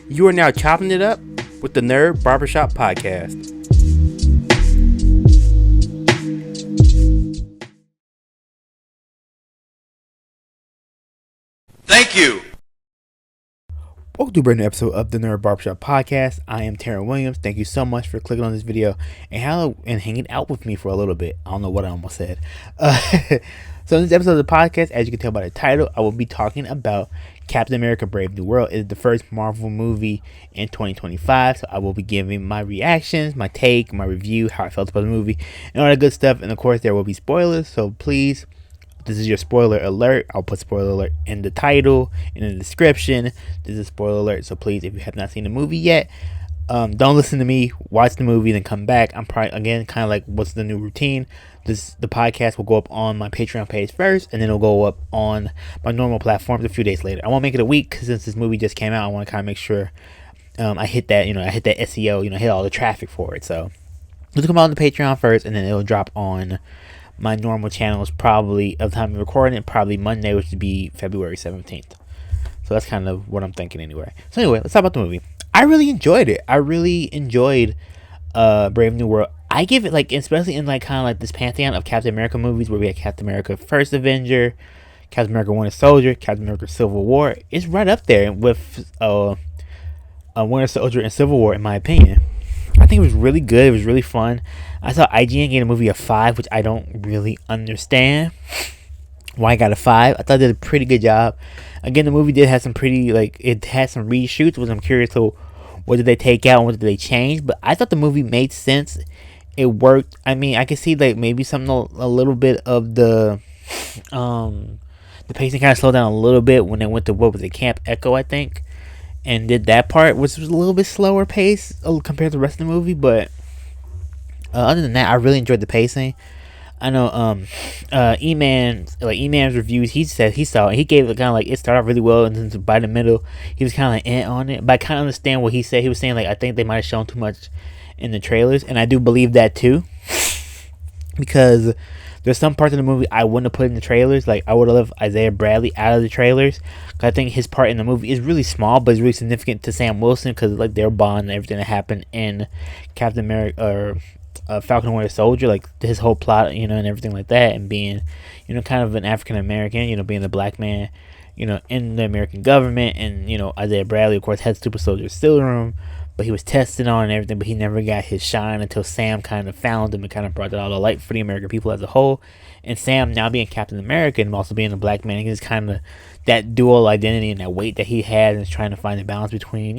You are now chopping it up with the Nerd Barbershop Podcast. Thank you. Welcome to a brand new episode of the Nerd Barbershop Podcast. I am Taryn Williams. Thank you so much for clicking on this video and hanging out with me for a little bit. I don't know what I almost said. So in this episode of the podcast, as you can tell by the title, I will be talking about Captain America Brave New World. It is the first Marvel movie in 2025. So I will be giving my reactions, my take, my review, how I felt about the movie, and all that good stuff. And of course, there will be spoilers. So please, this is your spoiler alert. I'll put spoiler alert in the title, in the description. This is spoiler alert. So please, if you have not seen the movie yet, don't listen to me. Watch the movie, then come back. I'm probably, again, kind of like, what's the new routine? The podcast will go up on my Patreon page first, and then it'll go up on my normal platforms a few days later. I won't make it a week, because since this movie just came out, I want to kind of make sure I hit that SEO, hit all the traffic for it. So it'll come out on the Patreon first, and then it'll drop on my normal channels probably of the time of recording it, probably Monday, which would be February 17th. So that's kind of what I'm thinking anyway. So anyway, let's talk about the movie. I really enjoyed it. I really enjoyed Brave New World. I give it, like, especially in like kind of like this pantheon of Captain America movies where we had Captain America First Avenger, Captain America Winter Soldier, Captain America Civil War. It's right up there with Winter Soldier and Civil War, in my opinion. I think it was really good. It was really fun. I saw IGN gave a movie a 5, which I don't really understand why I got a 5. I thought they did a pretty good job. Again, the movie did have some pretty, like, it had some reshoots, which I'm curious to what did they take out and what did they change. But I thought the movie made sense. It worked. I mean, I could see like maybe something a little bit of the pacing kind of slowed down a little bit when they went to, what was it, Camp Echo, I think, and did that part, which was a little bit slower pace compared to the rest of the movie. But other than that, I really enjoyed the pacing. I know E-Man's reviews, he said he saw it, he gave it kind of like, it started off really well, and then by the middle he was kind of like on it. But I kind of understand what he said. He was saying like, I think they might have shown too much in the trailers, and I do believe that too, because there's some parts of the movie I wouldn't have put in the trailers. Like, I would have left Isaiah Bradley out of the trailers, because I think his part in the movie is really small, but it's really significant to Sam Wilson, because like their bond and everything that happened in Captain America or Falcon and Winter Soldier, like his whole plot, and everything like that, and being, kind of an African American, being the black man, in the American government, and Isaiah Bradley, of course, had Super Soldier Serum, but he was tested on and everything, but he never got his shine until Sam kind of found him and kind of brought it all to light for the American people as a whole. And Sam, now being Captain America and also being a black man, he's kind of that dual identity and that weight that he has, and is trying to find a balance between,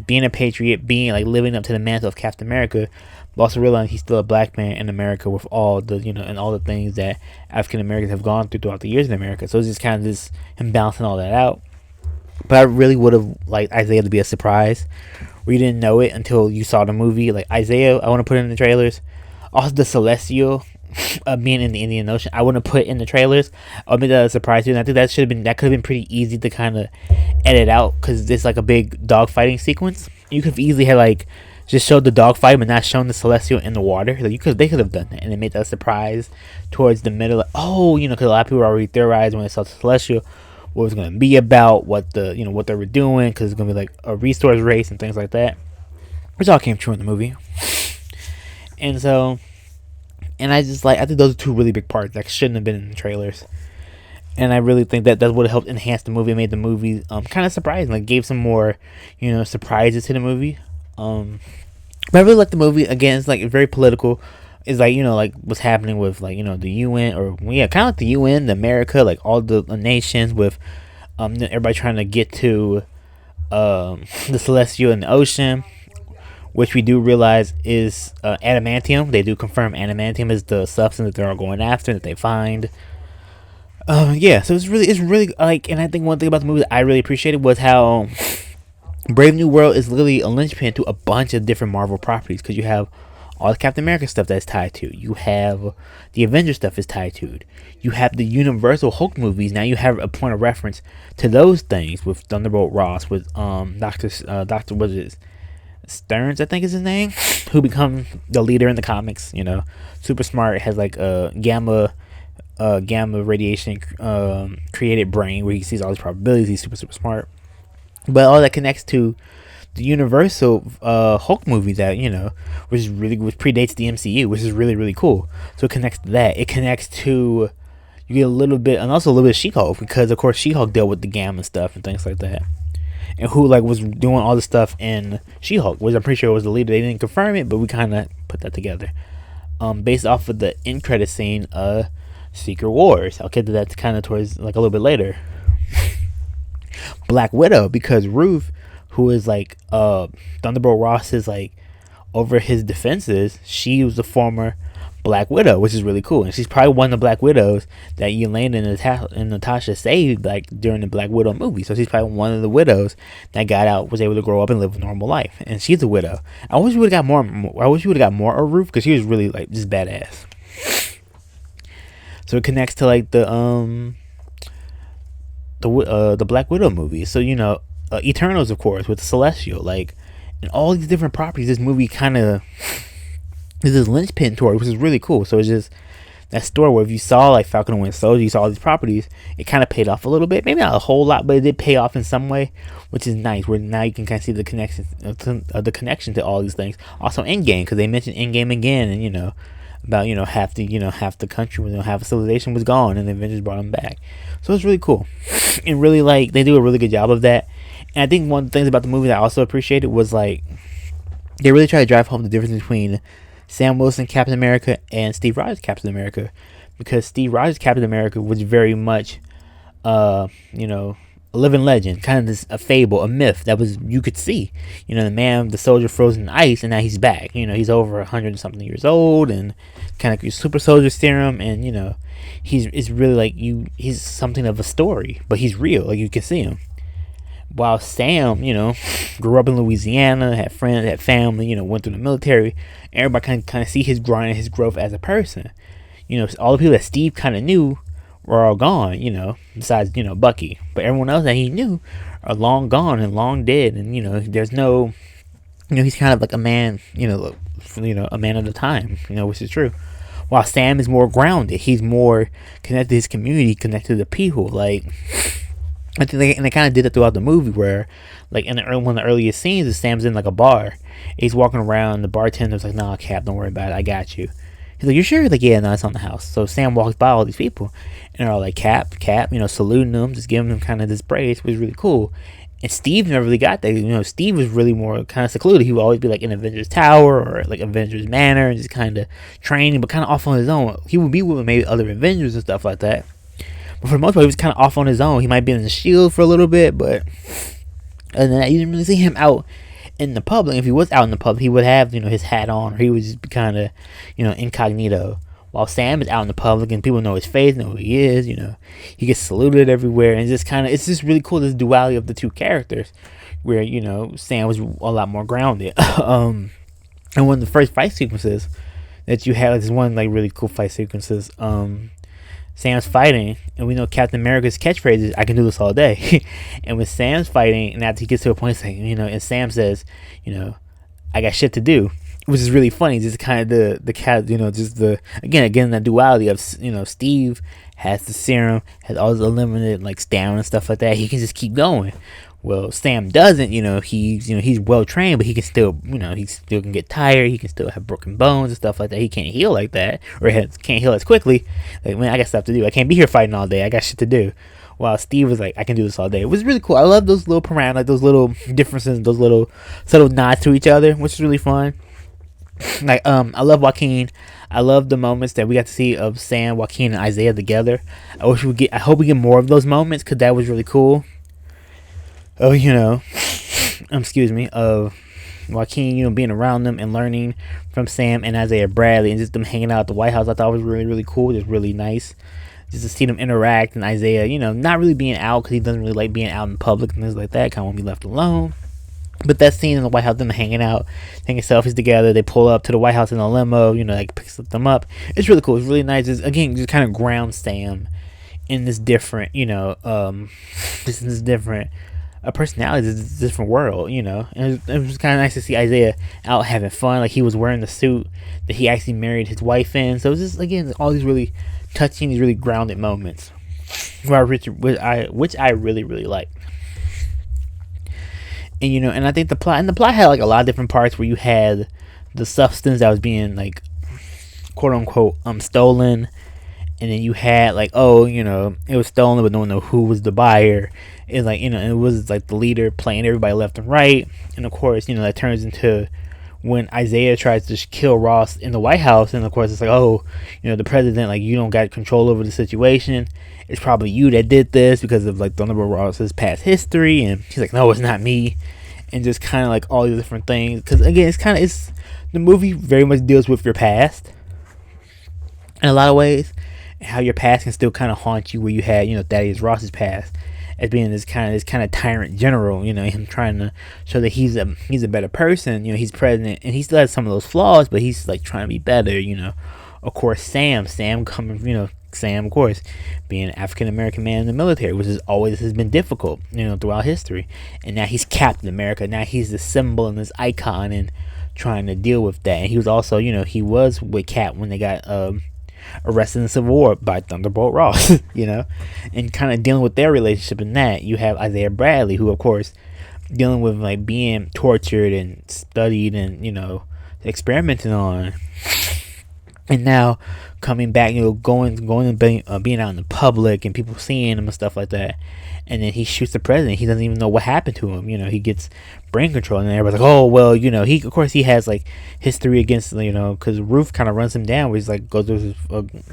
being a patriot, being like living up to the mantle of Captain America, but also realizing he's still a black man in America with all the, and all the things that African Americans have gone through throughout the years in America. So it's just kind of this, him balancing all that out. But I really would have liked Isaiah to be a surprise, where you didn't know it until you saw the movie. Like Isaiah, I want to put in the trailers. Also, the Celestial being in the Indian Ocean, I wouldn't have put in the trailers. I would make that a surprise too. And I think that could have been pretty easy to kind of edit out, because it's like a big dogfighting sequence. You could have easily had like just showed the dogfight, but not shown the Celestial in the water. Like they could have done that, and they made that a surprise towards the middle. Like, because a lot of people were already theorized when they saw the Celestial what it was going to be about, what what they were doing, because it's going to be like a resource race and things like that, which all came true in the movie. And so, and I think those are two really big parts that shouldn't have been in the trailers, and I really think that would have helped enhance the movie, made the movie kind of surprising, like gave some more surprises to the movie. But I really like the movie. Again, it's like very political. It's like, like what's happening with like, the UN, or kind of like the UN, the America, like all the nations with everybody trying to get to the Celestial in the ocean, which we do realize is adamantium. They do confirm adamantium is the substance that they're all going after, that they find. So it's really like, and I think one thing about the movie that I really appreciated was how Brave New World is literally a linchpin to a bunch of different Marvel properties, because you have all the Captain America stuff that's tied to. You have the Avengers stuff is tied to it. You have the Universal Hulk movies. Now you have a point of reference to those things with Thunderbolt Ross, with Doctor Stearns, I think is his name, who becomes the leader in the comics. Super smart, has like a gamma radiation created brain where he sees all these probabilities. He's super smart. But all that connects to the Universal Hulk movie that which predates the MCU, which is really really cool. So it connects to that. It connects to you get a little bit, and also a little bit of She-Hulk, because of course She-Hulk dealt with the Gamma stuff and things like that, and who like was doing all the stuff in She-Hulk, which I'm pretty sure was the leader. They didn't confirm it, but we kind of put that together, based off of the end credit scene of Secret Wars. I'll get to that kind of towards like a little bit later. Black Widow, because Ruth, who is like Thunderbolt Ross is like over his defenses, she was the former Black Widow, which is really cool, and she's probably one of the Black Widows that Yelena and Natasha saved like during the Black Widow movie. So she's probably one of the widows that got out, was able to grow up and live a normal life, and she's a widow. I wish we would have got more. I wish we would have got more of Ruth, because she was really like just badass. So it connects to like the Black Widow movie. So Eternals, of course, with Celestial, like, and all these different properties. This movie kind of is this linchpin toward, which is really cool. So it's just that story where if you saw like Falcon and Winter Soldier, you saw all these properties, it kind of paid off a little bit. Maybe not a whole lot, but it did pay off in some way, which is nice. Where now you can kind of see the connection to all these things. Also, Endgame, because they mentioned Endgame again, and about half the country, half the civilization was gone, and the Avengers brought them back. So it's really cool, and really like they do a really good job of that. And I think one of the things about the movie that I also appreciated was like they really try to drive home the difference between Sam Wilson Captain America and Steve Rogers Captain America, because Steve Rogers Captain America was very much a living legend, kind of a fable, a myth that was, you could see, the soldier frozen in ice, and now he's back. He's over 100 something years old, and kind of super soldier serum, and it's really like he's something of a story, but he's real, like you can see him. While Sam, grew up in Louisiana, had friends, had family, went through the military. Everybody kind of see his grind and his growth as a person. All the people that Steve kind of knew were all gone, besides, Bucky. But everyone else that he knew are long gone and long dead. And, there's no, he's kind of like a man, a man of the time, which is true. While Sam is more grounded. He's more connected to his community, connected to the people. Like, I think they kind of did it throughout the movie, where, like, in one of the earliest scenes, is Sam's in like a bar. He's walking around, and the bartender's like, "Nah, Cap, don't worry about it. I got you." He's like, "You sure?" He's like, "Yeah, no, it's on the house." So Sam walks by all these people, and they're all like, Cap, saluting them, just giving them kind of this praise, which was really cool. And Steve never really got that. Steve was really more kind of secluded. He would always be like in Avengers Tower or like Avengers Manor, and just kind of training, but kind of off on his own. He would be with maybe other Avengers and stuff like that. But for the most part, he was kind of off on his own. He might be in the S.H.I.E.L.D. for a little bit, but other than that, you didn't really see him out in the public. If he was out in the public, he would have, his hat on, or he would just be kind of, incognito. While Sam is out in the public and people know his face, know who he is, he gets saluted everywhere, and it's just really cool, this duality of the two characters, where, Sam was a lot more grounded. And one of the first fight sequences that you have, is one like really cool fight sequences, Sam's fighting, and we know Captain America's catchphrase is, "I can do this all day." And when Sam's fighting, and after he gets to a point saying, and Sam says, "I got shit to do," which is really funny. Just kind of the cat, just the again that duality of, Steve has the serum, has all his unlimited like stamina and stuff like that. He can just keep going. Well, Sam doesn't. He's well trained, but he can still, he still can get tired. He can still have broken bones and stuff like that. He can't heal like that, or can't heal as quickly. Like, man, I got stuff to do. I can't be here fighting all day. I got shit to do. While Steve was like, "I can do this all day." It was really cool. I love those little parameters, like those little differences, those little subtle nods to each other, which is really fun. Like, I love Joaquin. I love the moments that we got to see of Sam, Joaquin, and Isaiah together. I hope we get more of those moments, because that was really cool. Of Joaquin, being around them and learning from Sam and Isaiah Bradley, and just them hanging out at the White House, I thought was really, really cool. Just really nice, just to see them interact, and Isaiah, not really being out, because he doesn't really like being out in public and things like that, kind of want to be left alone. But that scene in the White House, them hanging out, taking selfies together, they pull up to the White House in a limo, like picks them up. It's really cool. It's really nice. It's, again, just kind of ground Sam in this different, this different a personality, is a different world, and it was kind of nice to see Isaiah out having fun, like he was wearing the suit that he actually married his wife in. So it was just, again, all these really touching, these really grounded moments, which I really, really like. And and I think the plot had like a lot of different parts where you had the substance that was being like quote unquote stolen, and then you had like, oh, it was stolen, but no one knew who was the buyer. It's like, it was like the leader playing everybody left and right. And of course, that turns into when Isaiah tries to kill Ross in the White House. And of course it's like, oh, the president, like, you don't got control over the situation, it's probably you that did this because of like Thunderbolt Ross's past history. And he's like, no, it's not me. And just kind of like all these different things, because again, it's the movie very much deals with your past in a lot of ways, and how your past can still kind of haunt you, where you had Thaddeus Ross's past as being this kind of tyrant general, him trying to show that he's a better person. He's president and he still has some of those flaws, but he's like trying to be better. Of course Sam coming, Sam, of course, being an African American man in the military, which is always has been difficult, throughout history. And now he's Captain America. Now he's the symbol and this icon, and trying to deal with that. And he was also, he was with Cap when they got arrested in the Civil War by Thunderbolt Ross, and kind of dealing with their relationship in that. You have Isaiah Bradley, who, of course, dealing with like being tortured and studied and, experimented on. And now coming back, going and being out in the public and people seeing him and stuff like that. And then he shoots the president. He doesn't even know what happened to him. He gets brain control, and then everybody's like, oh, well, he has like history against, because Ruth kind of runs him down, where he's like, goes through his,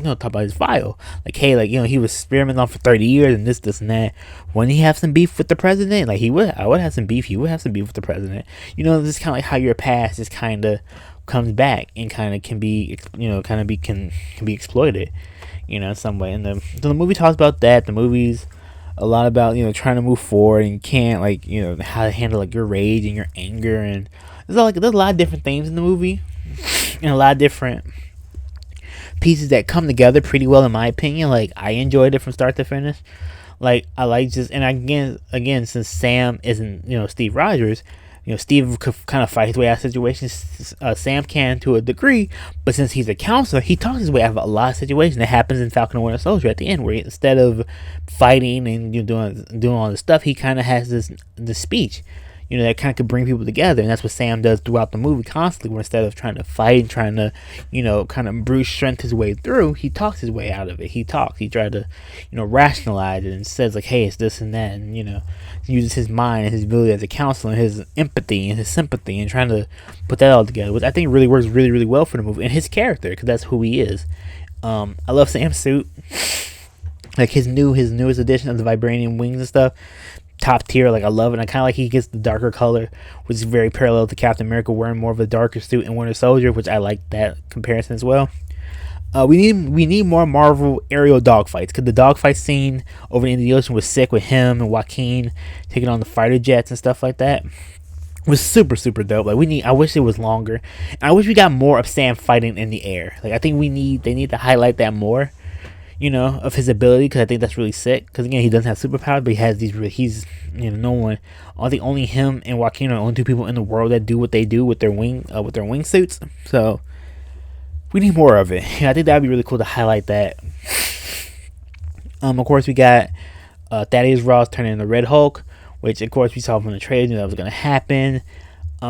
talk about his file. Like, hey, like, he was experimenting on for 30 years and this, and that. Wouldn't he have some beef with the president? Like, I would have some beef. He would have some beef with the president. This is kind of like how your past is kind of comes back and kind of can be, can be exploited, in some way. And the movie talks about that. The movie's a lot about, trying to move forward, and you can't, like, how to handle like your rage and your anger. And there's a lot of different things in the movie, and a lot of different pieces that come together pretty well, in my opinion. Like, I enjoyed it from start to finish. Like, I like just, and again, since Sam isn't, Steve Rogers, Steve could kind of fight his way out of situations. Sam can to a degree, but since he's a counselor, he talks his way out of a lot of situations. That happens in Falcon and Winter Soldier at the end, where instead of fighting and doing all this stuff, he kind of has this speech, that kind of could bring people together. And that's what Sam does throughout the movie constantly, where instead of trying to fight and trying to, kind of brute strength his way through, he talks his way out of it. He tried to, rationalize it, and says like, hey, it's this and that, and, uses his mind and his ability as a counselor and his empathy and his sympathy, and trying to put that all together, which I think really works really, really well for the movie and his character, because that's who he is. I love Sam's suit, like his newest edition of the vibranium wings and stuff. Top tier. Like, I love it. I kind of like he gets the darker color, which is very parallel to Captain America wearing more of a darker suit in Winter Soldier, which I like that comparison as well. We need more Marvel aerial dogfights, because the dogfight scene over the Indian Ocean was sick, with him and Joaquin taking on the fighter jets and stuff like that. It was super, super dope. Like, I wish it was longer, and I wish we got more of Sam fighting in the air. Like, I think they need to highlight that more, of his ability, because I think that's really sick. Because again, he doesn't have superpowers, but he has he's no one. I think only him and Joaquin are the only two people in the world that do what they do with their wingsuits. So we need more of it. I think that'd be really cool to highlight that. Of course, we got Thaddeus Ross turning into Red Hulk, which of course we saw from the trailer that was gonna happen.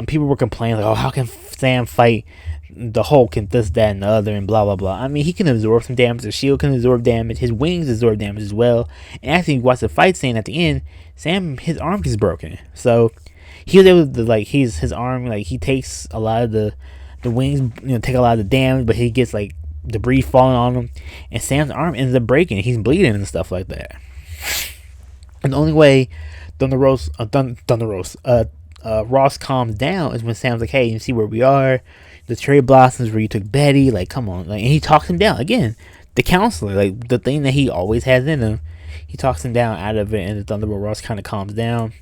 People were complaining like, oh, how can Sam fight the Hulk and this, that, and the other, and blah, blah, blah. I mean, he can absorb some damage. The shield can absorb damage. His wings absorb damage as well. And actually, you watch the fight scene at the end, Sam, his arm gets broken. So he was able to, like, his arm, like, he takes a lot of the wings, take a lot of the damage, but he gets, like, debris falling on him. And Sam's arm ends up breaking. He's bleeding and stuff like that. And the only way Ross calms down is when Sam's like, hey, you see where we are? The cherry blossoms where you took Betty, like, come on. Like, and he talks him down. Again, the counselor, like, the thing that he always has in him, he talks him down out of it, and the Thunderbolt Ross kind of calms down.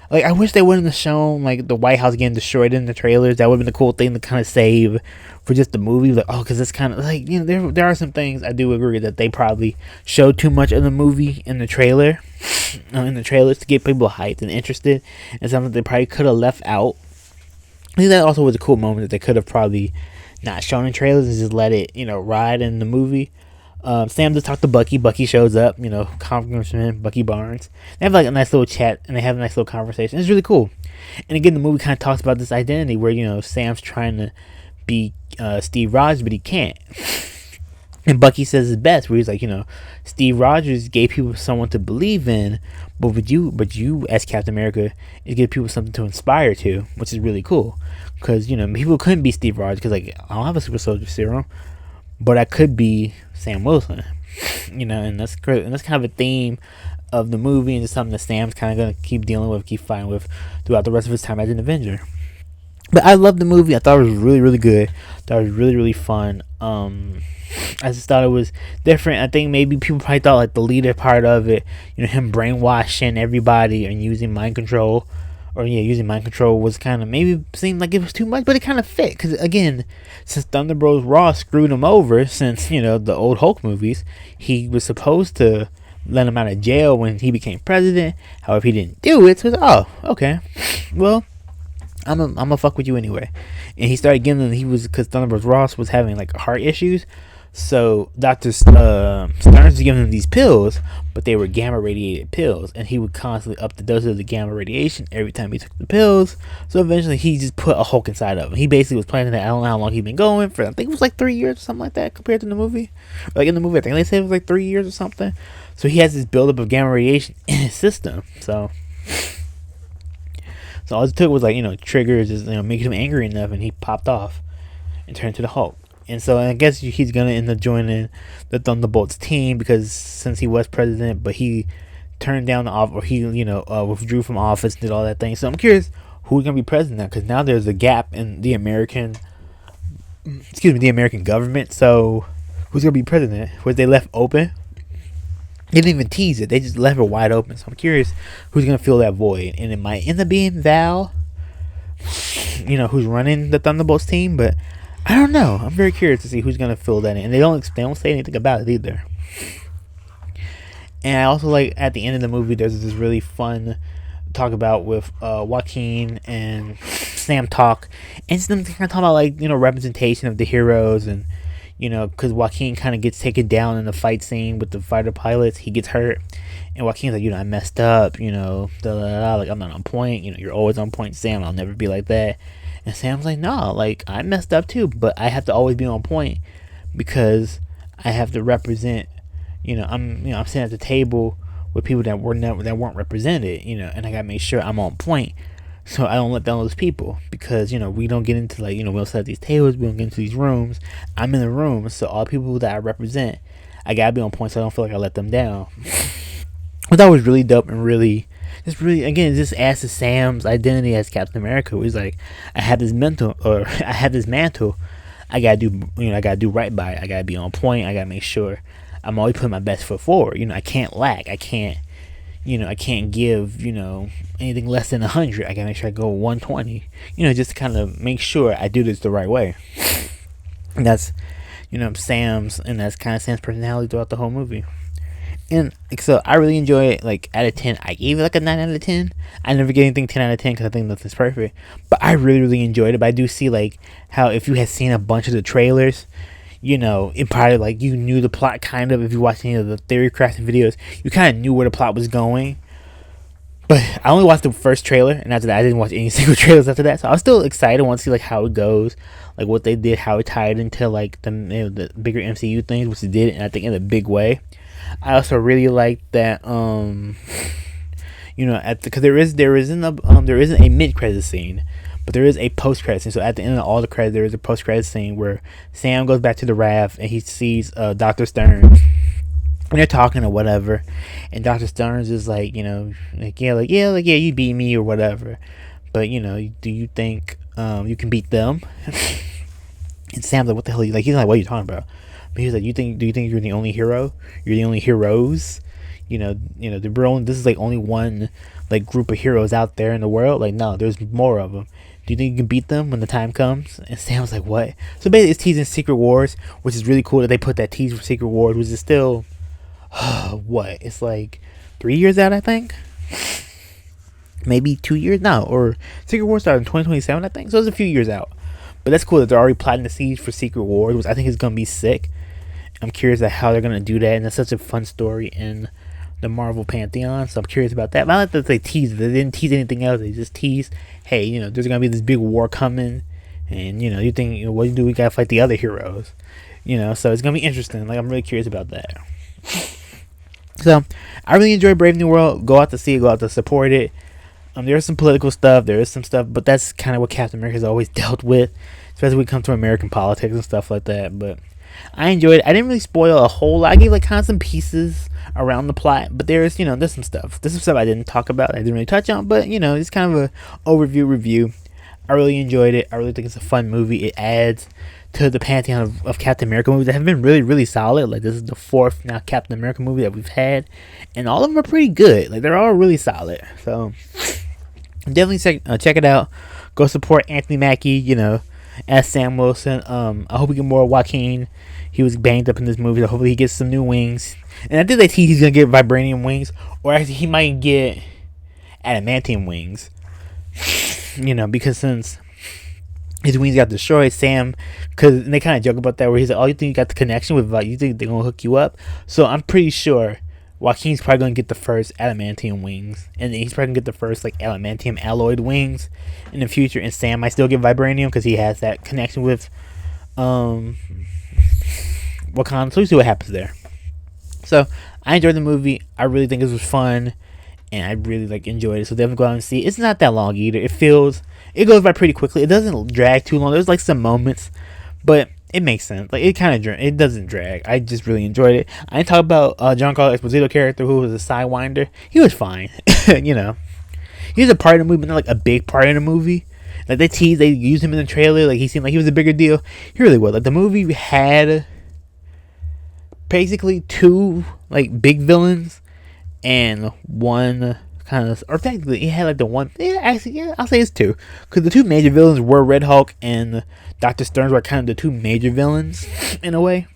Like, I wish they wouldn't have shown, like, the White House getting destroyed in the trailers. That would have been a cool thing to kind of save for just the movie. Like, oh, because it's kind of, like, there are some things I do agree that they probably showed too much of the movie in the trailer, in the trailers, to get people hyped and interested, and something they probably could have left out. I think that also was a cool moment that they could have probably not shown in trailers and just let it, ride in the movie. Sam just talked to Bucky. Bucky shows up, Congressman Bucky Barnes. They have like a nice little chat and they have a nice little conversation. It's really cool. And again, the movie kind of talks about this identity where Sam's trying to be Steve Rogers, but he can't. And Bucky says his best, where he's like, Steve Rogers gave people someone to believe in, but you as Captain America, is give people something to inspire to, which is really cool. Because people couldn't be Steve Rogers because like I don't have a super soldier serum, but I could be Sam Wilson, and that's great. And that's kind of a theme of the movie, and it's something that Sam's kind of gonna keep dealing with, keep fighting with throughout the rest of his time as an Avenger. But I loved the movie. I thought it was really, really good. I thought it was really, really fun. I just thought it was different. I think maybe people probably thought like the leader part of it, him brainwashing everybody and using mind control, was kind of maybe seemed like it was too much, but it kind of fit. Because again, since Thunderbolts Ross screwed him over since the old Hulk movies, he was supposed to let him out of jail when he became president. However, he didn't do it. So it was, okay, well, I'm gonna fuck with you anyway. And he started giving them, because Thunderbolts Ross was having like heart issues. So Dr. Stearns was giving him these pills, but they were gamma radiated pills, and he would constantly up the dose of the gamma radiation every time he took the pills. So eventually he just put a Hulk inside of him. He basically was planning that. I don't know how long he'd been going for. I think it was like 3 years or something like that compared to the movie. Like in the movie, I think they said it was like 3 years or something. So he has this buildup of gamma radiation in his system. So all it took was like, triggers, just making him angry enough, and he popped off and turned to the Hulk. And so I guess he's gonna end up joining the Thunderbolts team, because since he was president, but he turned down the offer, or he withdrew from office, did all that thing. So I'm curious who's gonna be president now, because now there's a gap in the American government. So who's gonna be president? Was they left open? They didn't even tease it. They just left it wide open. So I'm curious who's gonna fill that void, and it might end up being Val, who's running the Thunderbolts team, but I don't know. I'm very curious to see who's gonna fill that in. And they don't say anything about it either. And I also like at the end of the movie, there's this really fun talk about with Joaquin and Sam talk, and it's them kind of talk about like representation of the heroes, and because Joaquin kind of gets taken down in the fight scene with the fighter pilots. He gets hurt, and Joaquin's like, I messed up, like I'm not on point. You're always on point, Sam. I'll never be like that. And Sam's like, no, like I messed up too, but I have to always be on point because I have to represent. I'm sitting at the table with people that weren't represented. And I gotta make sure I'm on point, so I don't let down those people, because we don't get into like we don't sit at these tables, we don't get into these rooms. I'm in the room, so all people that I represent, I gotta be on point, so I don't feel like I let them down. But that was really dope, and really again, it just adds to Sam's identity as Captain America, where he's like, I have this mantle. I gotta do right by it. I gotta be on point. I gotta make sure I'm always putting my best foot forward. I can't lack. I can't give anything less than 100. I gotta make sure I go 120. Just to kind of make sure I do this the right way. And that's Sam's personality throughout the whole movie. And so I really enjoy it. Like out of 10, I gave it like a 9 out of 10. I never get anything 10 out of 10 because I think nothing's perfect. But I really, really enjoyed it. But I do see like how if you had seen a bunch of the trailers, it probably like you knew the plot kind of. If you watched any of the theory crafting videos, you kind of knew where the plot was going. But I only watched the first trailer, and after that, I didn't watch any single trailers after that. So I was still excited. I want to see like how it goes, like what they did, how it tied into like the bigger MCU things, which it did, and I think in a big way. I also really like that because there isn't a mid credit scene, but there is a post credit scene. So at the end of all the credits, there is a post credit scene where Sam goes back to the raft and he sees Dr. Stearns, and they're talking or whatever, and Dr. Stearns is like, yeah, you beat me or whatever, but do you think you can beat them? And Sam's like, what the hell? He's like, what are you talking about? But he's like, do you think you're the only hero? You're the only heroes? This is like only one like group of heroes out there in the world. Like, no, there's more of them. Do you think you can beat them when the time comes? And Sam's like, what? So basically, it's teasing Secret Wars, which is really cool that they put that tease for Secret Wars, which is still what? It's like 3 years out, I think. Maybe 2 years now, or Secret Wars started in 2027, I think. So it's a few years out. But that's cool that they're already plotting the siege for Secret Wars, which I think is gonna be sick. I'm curious at how they're gonna do that, and it's such a fun story in the Marvel pantheon. So I'm curious about that. But I like that they teased. They didn't tease anything else. They just teased, hey, there's gonna be this big war coming, and you think, what do you do? We gotta fight the other heroes. So it's gonna be interesting. Like, I'm really curious about that. So I really enjoy Brave New World. Go out to see it. Go out to support it. There's some political stuff. There is some stuff, but that's kind of what Captain America's always dealt with, especially when it comes to American politics and stuff like that. But I enjoyed it. I didn't really spoil a whole lot. I gave like kind of some pieces around the plot, but there's some stuff. There's some stuff I didn't talk about. I didn't really touch on, but it's kind of a overview review. I really enjoyed it. I really think it's a fun movie. It adds to the pantheon of Captain America movies that have been really, really solid. Like, this is the 4th now Captain America movie that we've had, and all of them are pretty good. Like, they're all really solid. So definitely check it out. Go support Anthony Mackie, as Sam Wilson. I hope we get more Joaquin. He was banged up in this movie, so hopefully he gets some new wings. And I think they tease he's gonna get vibranium wings, or actually he might get adamantium wings. Because since his wings got destroyed, Sam, because they kind of joke about that, where he's like, "Oh, you think you got the connection with? You think they're gonna hook you up?" So I'm pretty sure Joaquin's probably gonna get the first adamantium wings, and then he's probably gonna get the first like adamantium alloyed wings in the future. And Sam might still get vibranium because he has that connection with Wakanda. So we see what happens there. So I enjoyed the movie. I really think this was fun, and I really enjoyed it. So definitely go out and see it. It's not that long either. It goes by pretty quickly. It doesn't drag too long. There's like some moments, but it makes sense. Like, it doesn't drag. I just really enjoyed it. I didn't talk about Giancarlo Esposito character, who was a sidewinder. He was fine. He was a part of the movie, but not like a big part of the movie. Like, they used him in the trailer. Like, he seemed like he was a bigger deal. He really was. Like, the movie had basically 2 like big villains and one kind of, or technically it had like the one, I'll say it's 2, because the 2 major villains were Red Hulk and Dr. Stearns were kind of the 2 major villains in a way.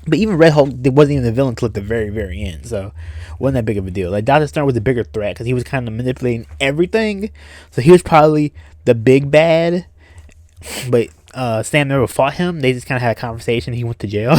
But even Red Hulk wasn't even the villain until at the very, very end, so wasn't that big of a deal. Like, Dr. Stern was a bigger threat because he was kind of manipulating everything, so he was probably the big bad. But Sam never fought him. They just kind of had a conversation. He went to jail.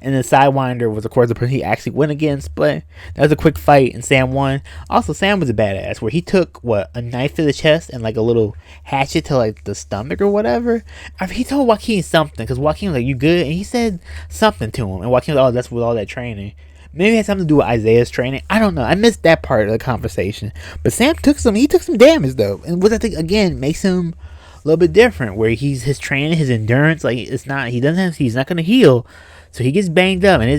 And then Sidewinder was, of course, the person he actually went against. But that was a quick fight, and Sam won. Also, Sam was a badass, where he took, a knife to the chest and, like, a little hatchet to, like, the stomach or whatever. I mean, he told Joaquin something, because Joaquin was like, "You good?" And he said something to him. And Joaquin was like, "Oh, that's with all that training." Maybe it had something to do with Isaiah's training. I don't know. I missed that part of the conversation. But Sam took some damage, though. And what I think, again, makes him a little bit different, where his training, his endurance, like, he's not going to heal. So he gets banged up, and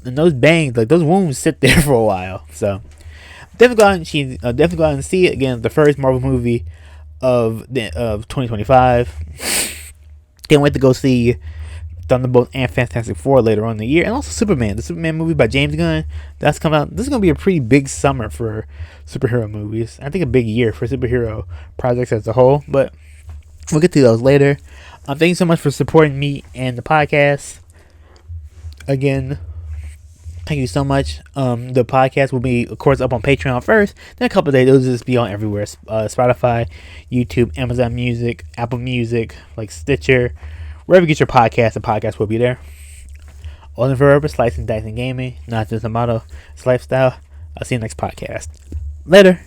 those bangs, like, those wounds sit there for a while. So definitely go out and see it. Again, the first Marvel movie of 2025. Can't wait to go see Thunderbolt and Fantastic Four later on in the year, and also Superman, the Superman movie by James Gunn. That's come out. This is gonna be a pretty big summer for superhero movies. I think a big year for superhero projects as a whole. But we'll get to those later. Thank you so much for supporting me and the podcast. Again, thank you so much. The podcast will be, of course, up on Patreon first. Then a couple of days, it'll just be on everywhere. Spotify, YouTube, Amazon Music, Apple Music, like Stitcher. Wherever you get your podcast, the podcast will be there. All in forever, slicing, dicing, gaming. Not just a motto, it's lifestyle. I'll see you next podcast. Later.